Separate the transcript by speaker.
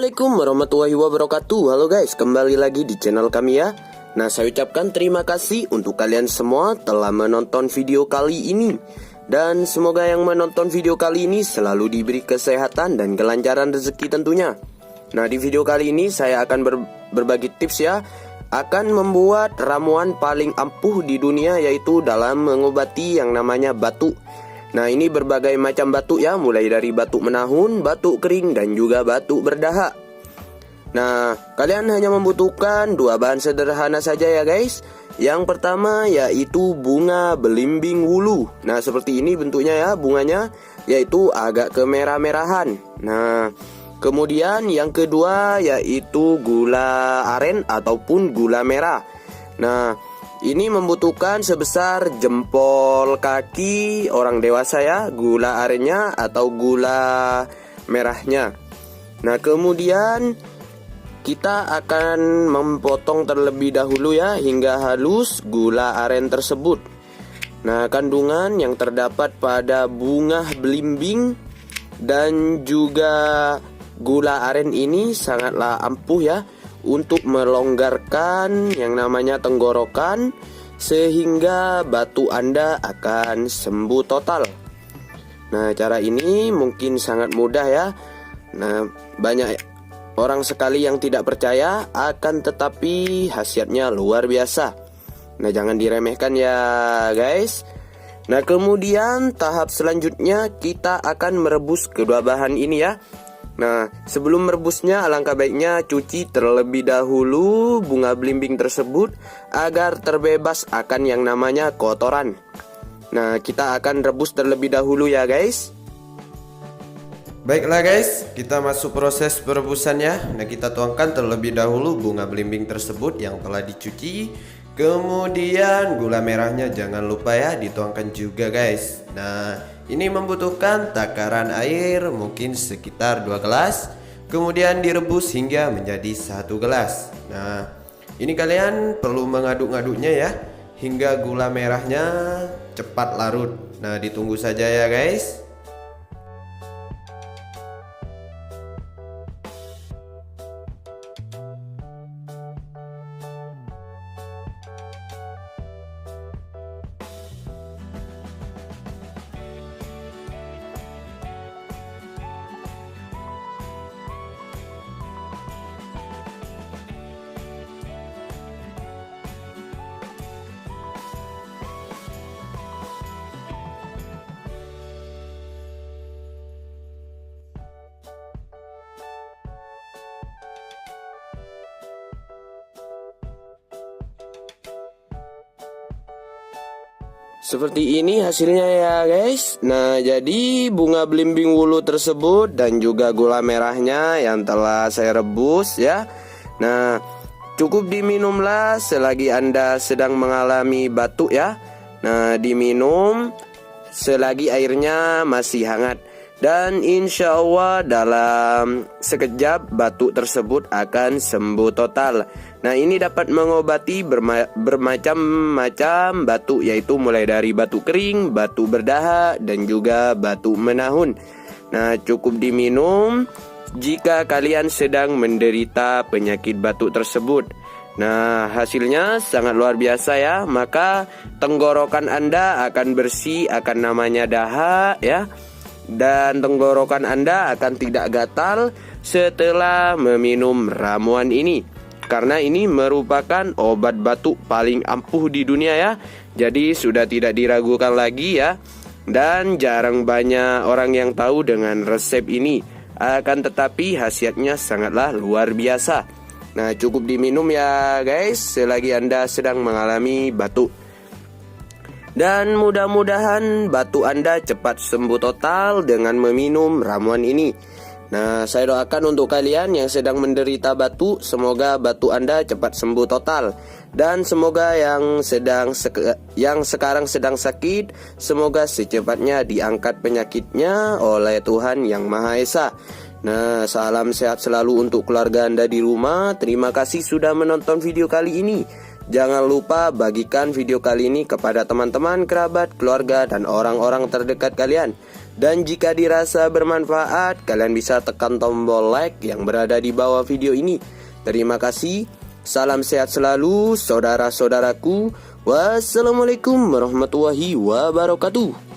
Speaker 1: Assalamualaikum warahmatullahi wabarakatuh. Halo guys, kembali lagi di channel kami ya. Nah, saya ucapkan terima kasih untuk kalian semua telah menonton video kali ini. Dan semoga yang menonton video kali ini selalu diberi kesehatan dan kelancaran rezeki tentunya. Nah, di video kali ini saya akan berbagi tips ya, akan membuat ramuan paling ampuh di dunia, yaitu dalam mengobati yang namanya batuk. Nah, ini berbagai macam batuk ya, mulai dari batuk menahun, batuk kering, dan juga batuk berdahak. Nah, kalian hanya membutuhkan dua bahan sederhana saja ya guys. Yang pertama yaitu bunga belimbing wulu. Nah, seperti ini bentuknya ya bunganya, yaitu agak kemerah-merahan. Nah, kemudian yang kedua yaitu gula aren ataupun gula merah. Nah, ini membutuhkan sebesar jempol kaki orang dewasa ya, gula arennya atau gula merahnya. Nah, kemudian kita akan memotong terlebih dahulu ya hingga halus gula aren tersebut. Nah, kandungan yang terdapat pada bunga belimbing dan juga gula aren ini sangatlah ampuh ya untuk melonggarkan yang namanya tenggorokan, sehingga batuk Anda akan sembuh total. Nah, cara ini mungkin sangat mudah ya. Nah, banyak orang sekali yang tidak percaya, akan tetapi khasiatnya luar biasa. Nah, jangan diremehkan ya guys. Nah, kemudian tahap selanjutnya kita akan merebus kedua bahan ini ya. Nah, sebelum merebusnya alangkah baiknya cuci terlebih dahulu bunga belimbing tersebut agar terbebas akan yang namanya kotoran. Nah, kita akan rebus terlebih dahulu ya guys.
Speaker 2: Baiklah guys, kita masuk proses perebusannya. Nah, kita tuangkan terlebih dahulu bunga belimbing tersebut yang telah dicuci. Kemudian gula merahnya jangan lupa ya dituangkan juga guys. Nah, ini membutuhkan takaran air mungkin sekitar 2 gelas. Kemudian direbus hingga menjadi 1 gelas. Nah, ini kalian perlu mengaduk-ngaduknya ya hingga gula merahnya cepat larut. Nah, ditunggu saja ya guys.
Speaker 1: Seperti ini hasilnya ya guys. Nah, jadi bunga belimbing wulu tersebut dan juga gula merahnya yang telah saya rebus ya. Nah, cukup diminumlah selagi Anda sedang mengalami batuk ya. Nah, diminum selagi airnya masih hangat. Dan insya Allah dalam sekejap batuk tersebut akan sembuh total. Nah, ini dapat mengobati bermacam-macam batuk, yaitu mulai dari batuk kering, batuk berdahak, dan juga batuk menahun. Nah, cukup diminum jika kalian sedang menderita penyakit batuk tersebut. Nah, hasilnya sangat luar biasa ya. Maka tenggorokan Anda akan bersih, akan namanya dahak ya. Dan tenggorokan Anda akan tidak gatal setelah meminum ramuan ini, karena ini merupakan obat batuk paling ampuh di dunia ya. Jadi sudah tidak diragukan lagi ya. Dan jarang banyak orang yang tahu dengan resep ini. Akan tetapi khasiatnya sangatlah luar biasa. Nah, cukup diminum ya guys selagi Anda sedang mengalami batuk. Dan mudah-mudahan batuk Anda cepat sembuh total dengan meminum ramuan ini. Nah, saya doakan untuk kalian yang sedang menderita batuk, semoga batuk Anda cepat sembuh total. Dan semoga yang sekarang sedang sakit, semoga secepatnya diangkat penyakitnya oleh Tuhan Yang Maha Esa. Nah, salam sehat selalu untuk keluarga Anda di rumah. Terima kasih sudah menonton video kali ini. Jangan lupa bagikan video kali ini kepada teman-teman, kerabat, keluarga, dan orang-orang terdekat kalian. Dan jika dirasa bermanfaat, kalian bisa tekan tombol like yang berada di bawah video ini. Terima kasih. Salam sehat selalu saudara-saudaraku. Wassalamualaikum warahmatullahi wabarakatuh.